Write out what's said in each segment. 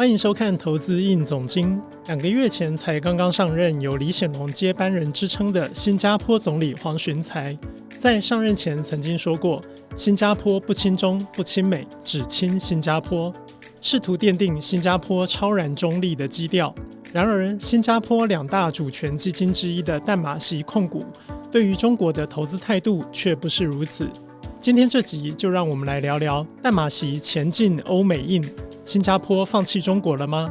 欢迎收看投资应总经。2个月前才刚刚上任，有李显龙接班人之称的新加坡总理黄循财，在上任前曾经说过，新加坡不亲中不亲美，只亲新加坡，试图奠定新加坡超然中立的基调。然而，新加坡2大主权基金之一的淡马锡控股，对于中国的投资态度却不是如此。今天这集就让我们来聊聊淡马锡前进欧美印，新加坡放弃中国了吗？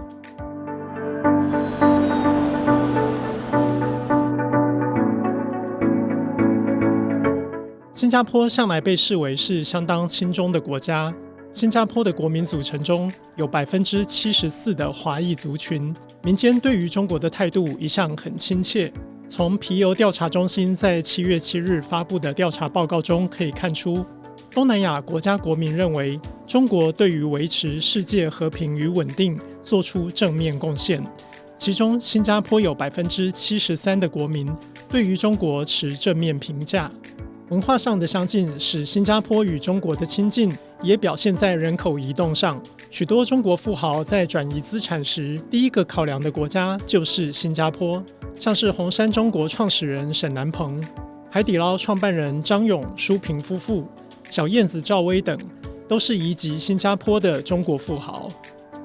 新加坡向来被视为是相当亲中的国家。新加坡的国民组成中有 74% 的华裔族群，民间对于中国的态度一向很亲切。从皮尤调查中心在7月7日发布的调查报告中可以看出，东南亚国家国民认为中国对于维持世界和平与稳定做出正面贡献，其中新加坡有 73% 的国民对于中国持正面评价。文化上的相近使新加坡与中国的亲近也表现在人口移动上，许多中国富豪在转移资产时第一个考量的国家就是新加坡，像是红杉中国创始人沈南鹏、海底捞创办人张勇、舒平夫妇、小燕子赵薇等，都是移籍新加坡的中国富豪。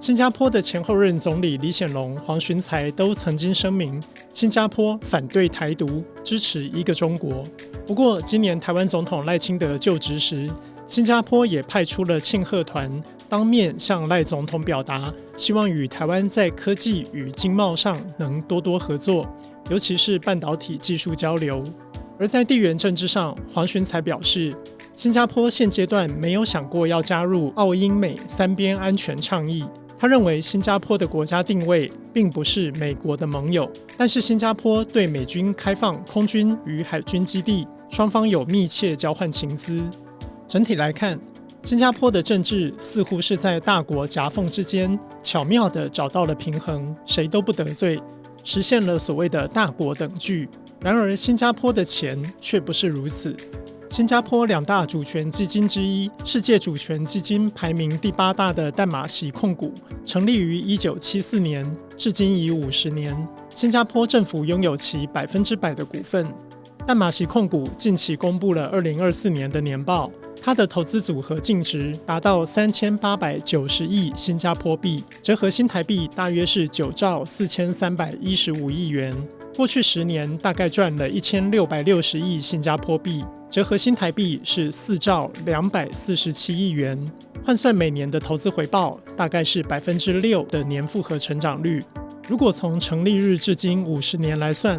新加坡的前后任总理李显龙、黄循财都曾经声明，新加坡反对台独，支持一个中国。不过，今年台湾总统赖清德就职时，新加坡也派出了庆贺团，当面向赖总统表达，希望与台湾在科技与经贸上能多多合作，尤其是半导体技术交流。而在地缘政治上，黄循财表示，新加坡现阶段没有想过要加入澳英美三边安全倡议。他认为新加坡的国家定位并不是美国的盟友，但是新加坡对美军开放空军与海军基地，双方有密切交换情资。整体来看，新加坡的政治似乎是在大国夹缝之间巧妙地找到了平衡，谁都不得罪，实现了所谓的大国等距。然而新加坡的钱却不是如此。新加坡2大主权基金之一，世界主权基金排名第8大的淡马锡控股，成立于1974年，至今已50年。新加坡政府拥有其100%的股份。淡马锡控股近期公布了2024年的年报，它的投资组合净值达到3890亿新加坡币，折合新台币大约是9兆4315亿元。过去10年大概赚了1660亿新加坡币，折合新台币是4兆247亿元，换算每年的投资回报大概是 6% 的年复合成长率。如果从成立日至今50年来算，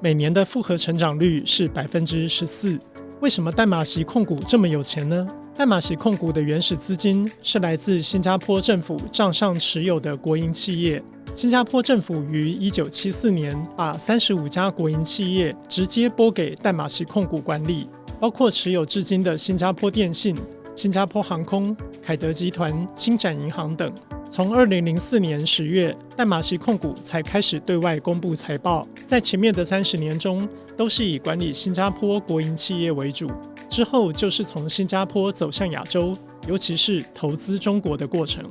每年的复合成长率是 14%。为什么淡马锡控股这么有钱呢？淡马锡控股的原始资金是来自新加坡政府账上持有的国营企业。新加坡政府于1974年把35家国营企业直接拨给淡马锡控股管理，包括持有至今的新加坡电信、新加坡航空、凯德集团、星展银行等。从2004年10月，淡马锡控股才开始对外公布财报，在前面的30年中，都是以管理新加坡国营企业为主，之后就是从新加坡走向亚洲，尤其是投资中国的过程。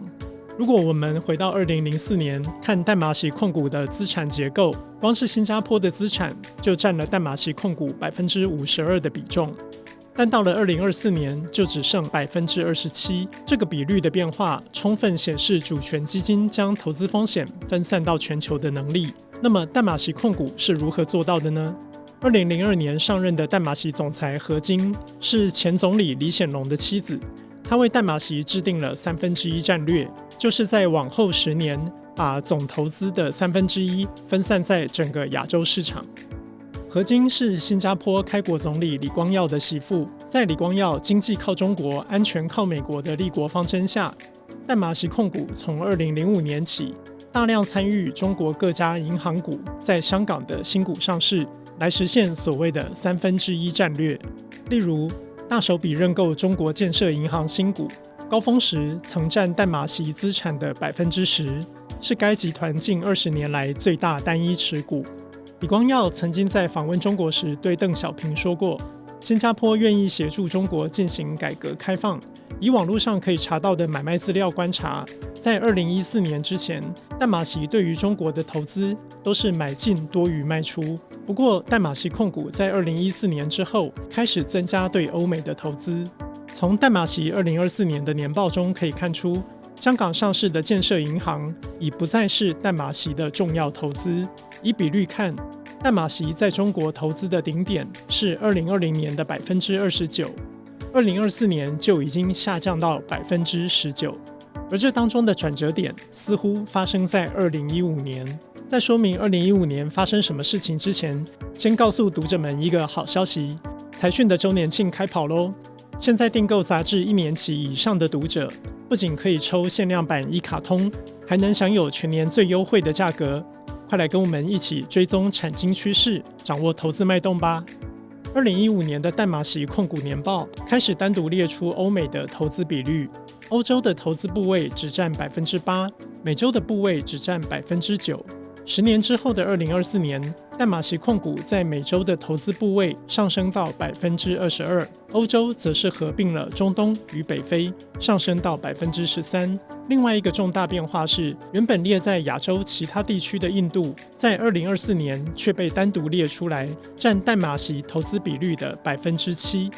如果我们回到2004年看淡马锡控股的资产结构，光是新加坡的资产就占了淡马锡控股 52% 的比重，但到了2024年就只剩 27%。 这个比率的变化充分显示主权基金将投资风险分散到全球的能力。那么淡马锡控股是如何做到的呢？2002年上任的淡马锡总裁何晶是前总理李显龙的妻子，她为淡马锡制定了1/3战略，就是在往后10年把总投资的1/3分散在整个亚洲市场。何晶是新加坡开国总理李光耀的媳妇，在李光耀经济靠中国、安全靠美国的立国方针下，淡马锡控股从2005年起大量参与中国各家银行股在香港的新股上市，来实现所谓的1/3战略。例如大手笔认购中国建设银行新股，高峰时曾占淡马锡资产的 10%， 是该集团近20年来最大单一持股。李光耀曾经在访问中国时对邓小平说过，新加坡愿意协助中国进行改革开放。以网络上可以查到的买卖资料观察，在2014年之前，淡马锡对于中国的投资都是买进多于卖出。不过，淡马锡控股在2014年之后开始增加对欧美的投资。从淡马锡2024年的年报中可以看出，香港上市的建设银行已不再是淡马锡的重要投资。以比率看，淡马锡在中国投资的顶点是2020年的29%，2024年就已经下降到19%，而这当中的转折点似乎发生在2015年。在说明2015年发生什么事情之前，先告诉读者们一个好消息：财讯的周年庆开跑咯！现在订购杂志1年期以上的读者，不仅可以抽限量版一卡通，还能享有全年最优惠的价格。快来跟我们一起追踪产经趋势，掌握投资脉动吧！2015年的淡马锡控股年报开始单独列出欧美的投资比率，欧洲的投资部位只占8%，美洲的部位只占9%。10年之后的2024年，淡马锡控股在美洲的投资部位上升到22%，欧洲则是合并了中东与北非，上升到13%。另外一个重大变化是，原本列在亚洲其他地区的印度，在2024年却被单独列出来，占淡马锡投资比率的7%。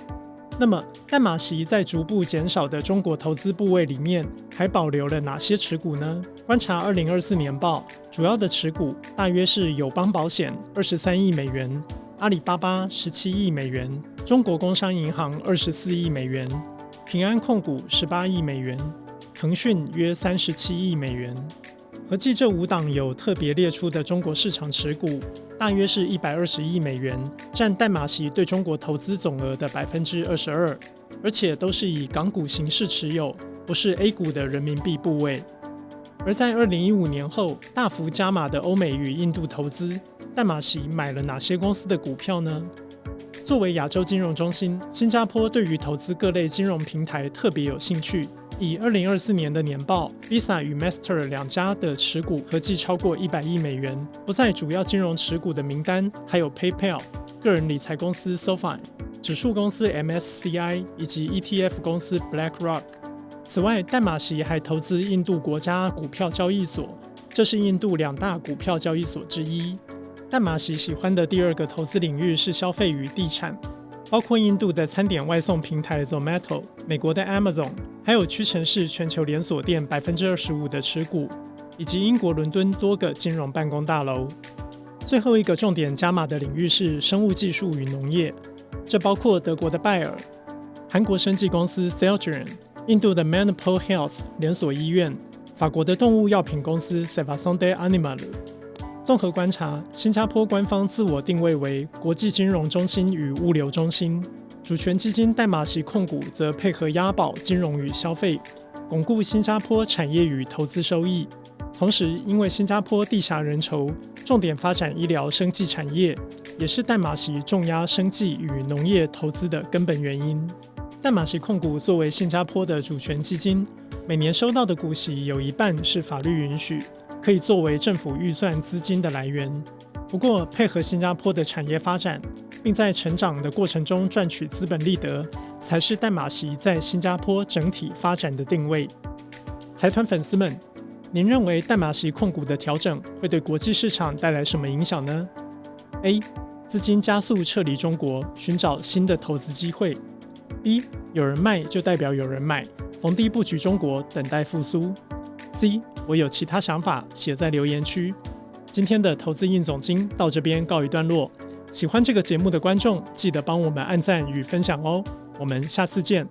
那么，淡马锡在逐步减少的中国投资部位里面，还保留了哪些持股呢？观察2024年报，主要的持股大约是友邦保险23亿美元，阿里巴巴17亿美元，中国工商银行24亿美元，平安控股18亿美元，腾讯约37亿美元。合计这5档有特别列出的中国市场持股，大约是120亿美元，占淡马锡对中国投资总额的22%，而且都是以港股形式持有，不是 A 股的人民币部位。而在2015年后大幅加码的欧美与印度投资，淡马锡买了哪些公司的股票呢？作为亚洲金融中心，新加坡对于投资各类金融平台特别有兴趣。以2024年的年报 ，Visa 与 Master 两家的持股合计超过100亿美元，不在主要金融持股的名单，还有 PayPal、个人理财公司 SoFi、指数公司 MSCI 以及 ETF 公司 BlackRock。此外，淡马锡还投资印度国家股票交易所，这是印度2大股票交易所之一。淡马锡喜欢的第二个投资领域是消费与地产，包括印度的餐点外送平台 Zomato、美国的 Amazon， 还有屈臣氏全球连锁店25%的持股，以及英国伦敦多个金融办公大楼。最后一个重点加码的领域是生物技术与农业，这包括德国的拜耳、韩国生技公司 Celltrion、印度的 Manipur Health 连锁医院、法国的动物药品公司 Sevasonde Animal。综合观察，新加坡官方自我定位为国际金融中心与物流中心，主权基金淡马锡控股则配合押宝金融与消费，巩固新加坡产业与投资收益。同时，因为新加坡地狭人稠，重点发展医疗生技产业，也是淡马锡重压生技与农业投资的根本原因。淡马锡控股作为新加坡的主权基金，每年收到的股息有一半是法律允许，可以作为政府预算资金的来源。不过，配合新加坡的产业发展，并在成长的过程中赚取资本利得，才是淡马锡在新加坡整体发展的定位。财团粉丝们，您认为淡马锡控股的调整会对国际市场带来什么影响呢？ A. 资金加速撤离中国，寻找新的投资机会。 B. 有人卖就代表有人买，逢低布局中国，等待复苏。 C. 我有其他想法，写在留言区。今天的投资硬总经到这边告一段落。喜欢这个节目的观众，记得帮我们按赞与分享哦。我们下次见。